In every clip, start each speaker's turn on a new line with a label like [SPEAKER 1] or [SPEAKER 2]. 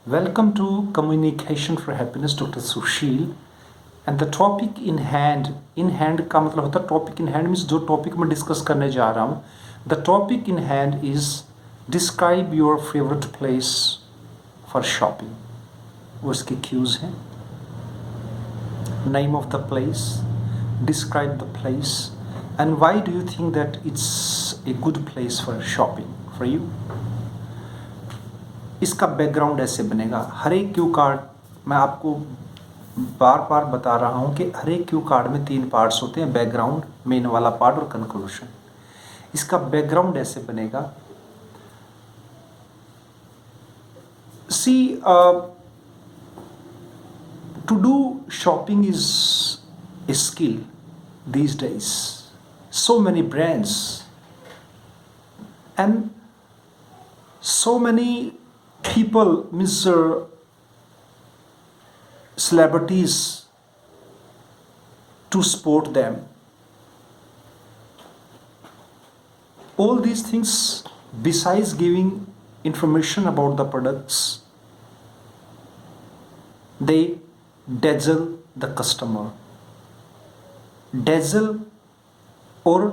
[SPEAKER 1] Welcome to Communication for Happiness, Dr. Sushil. And the topic in hand का मतलब होता है टॉपिक इन हैंड मीन्स जो topic मैं डिस्कस करने जा रहा हूँ. The topic in hand is describe your favourite place for shopping. वो उसके क्यूज हैं. Name of the place, describe the place, and why do you think that it's a good place for shopping for you. इसका background ऐसे बनेगा. हर एक Q card मैं आपको बार बार बता रहा हूँ कि हर एक क्यू कार्ड में 3 पार्ट्स होते हैं, बैकग्राउंड, मेन वाला पार्ट और कंक्लूजन. इसका बैकग्राउंड ऐसे बनेगा. सी to do shopping is a skill these days. So many brands and so many people, Mr. Celebrities to support them. All these things, besides giving information about the products, they dazzle the customer. Dazzle और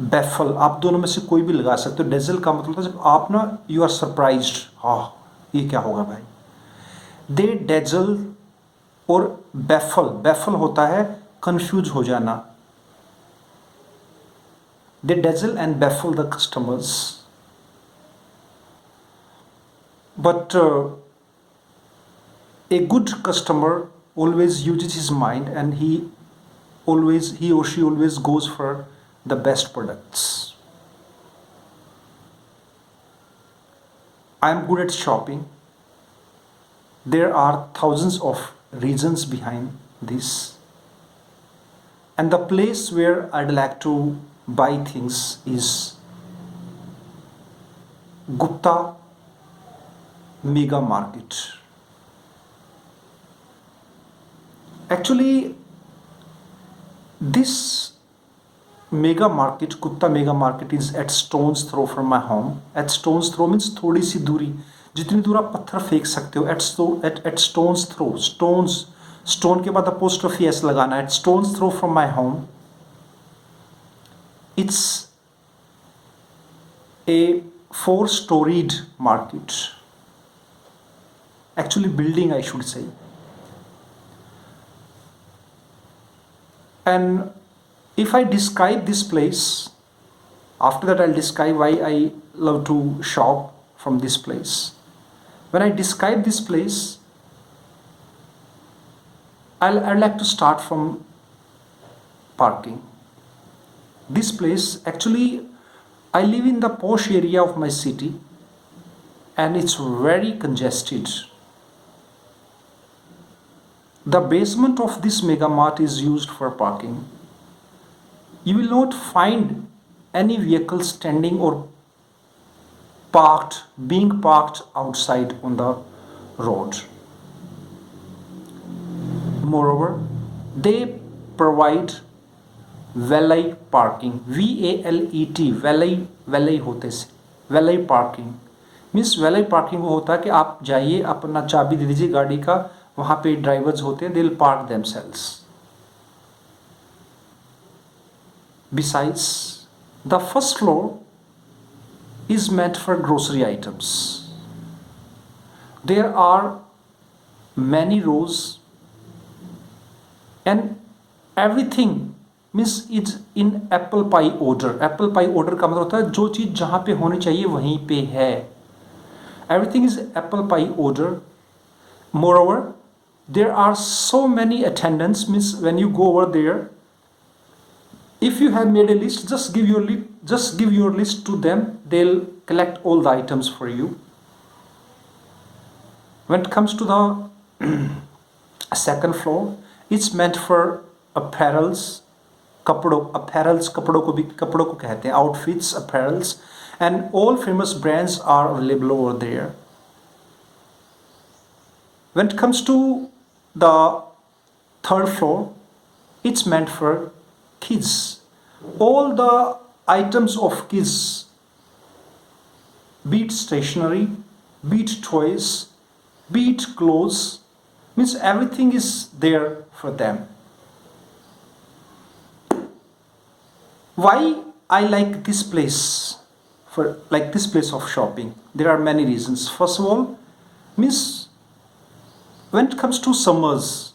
[SPEAKER 1] baffle, आप दोनों में से कोई भी लगा सकते हो. dazzle का मतलब था जब आप ना यू आर सरप्राइज्ड, हाँ ये क्या होगा भाई. दे dazzle और baffle होता है कंफ्यूज हो जाना. दे dazzle and baffle the customers. But a good customer always uses his mind and he or she always goes for the best products. I am good at shopping. There are thousands of reasons behind this, and the place where I'd like to buy things is Gupta Mega Market. Actually, this mega market, Gupta Mega Market, is at stone's throw from my home. At stone's throw means थोड़ी सी दूरी, जितनी दूर आप पत्थर फेंक सकते हो. At stone's throw, stone के बाद apostrophe s लगाना. At stone's throw from my home. It's a 4-storied market. Actually, building I should say. And if I describe this place, after that I'll describe why I love to shop from this place. When I describe this place, I'd like to start from parking. This place, actually, I live in the posh area of my city and it's very congested. The basement of this mega mart is used for parking. You will not find any vehicle standing or being parked outside on the road. Moreover, they provide valet parking. VALET, valet होते से valet parking means valet parking वो होता है कि आप जाइए, अपना चाबी दे दीजिए गाड़ी का, वहाँ पे ड्राइवर्स होते हैं, they'll park themselves. Besides, the first floor is meant for grocery items. There are many rows and everything means it's in apple pie order. Apple pie order का मतलब होता है जो चीज़ जहाँ पे होनी चाहिए वहीं पे है. Everything is apple pie order. Moreover, there are so many attendants, means when you go over there, if you have made a list, just give your list to them. They'll collect all the items for you. When it comes to the second floor, it's meant for apparels, कपड़ों को कहते हैं, outfits, apparels, and all famous brands are available over there. When it comes to the third floor, it's meant for kids. All the items of kids, be it stationery, be it toys, be it clothes, means everything is there for them. Why I like this place, for like this place of shopping? There are many reasons. First of all, means when it comes to summers,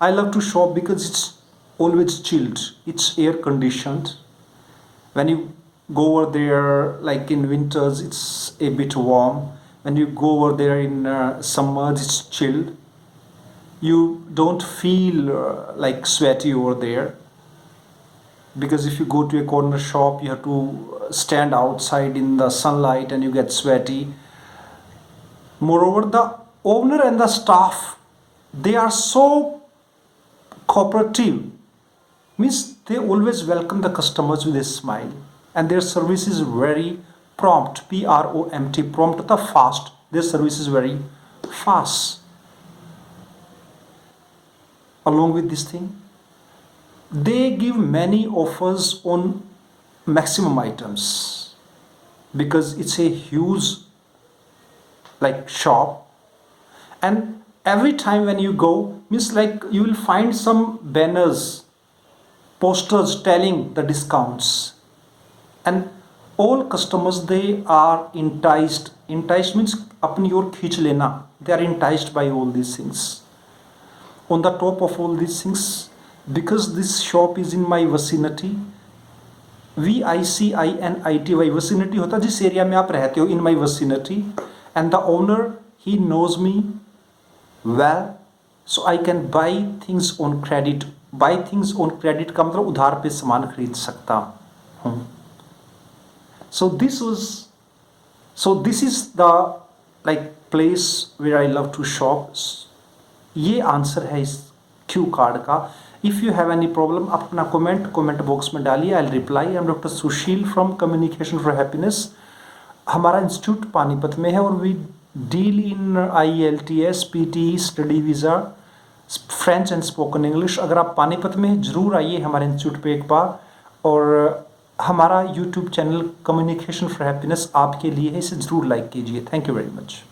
[SPEAKER 1] I love to shop because it's always chilled, it's air conditioned. When you go over there, like in winters it's a bit warm. When you go over there in summers, it's chilled. You don't feel like sweaty over there, because if you go to a corner shop, you have to stand outside in the sunlight and you get sweaty. Moreover, the owner and the staff, they are so cooperative, means they always welcome the customers with a smile, and their service is very prompt. Prompt, prompt the fast. Their service is very fast. Along with this thing, they give many offers on maximum items, because it's a huge like shop. And every time when you go, means like you will find some banners, posters telling the discounts, and all customers, they are enticed means अपनी ओर खींच लेना. They are enticed by all these things. On the top of all these things, because this shop is in my vicinity, VICINITY, vicinity होता जिस area में आप रहते हो, in my vicinity, and the owner, he knows me well, so I can buy things on credit. Buy things on credit का मतलब उधार पे सामान खरीद सकता हूँ. So this is the like place where I love to shop. ये answer है इस क्यू कार्ड का. If you have any problem, अपना कमेंट बॉक्स में डालिए. I will reply. I am doctor Sushil from communication for happiness. हमारा institute Panipat में है और we deal in IELTS, PT, study visa, French and spoken English. अगर आप पानीपत में ज़रूर आइए हमारे इंस्टीट्यूट पे एक बार. और हमारा YouTube channel communication for happiness आपके लिए है, इसे ज़रूर लाइक कीजिए. Thank you very much.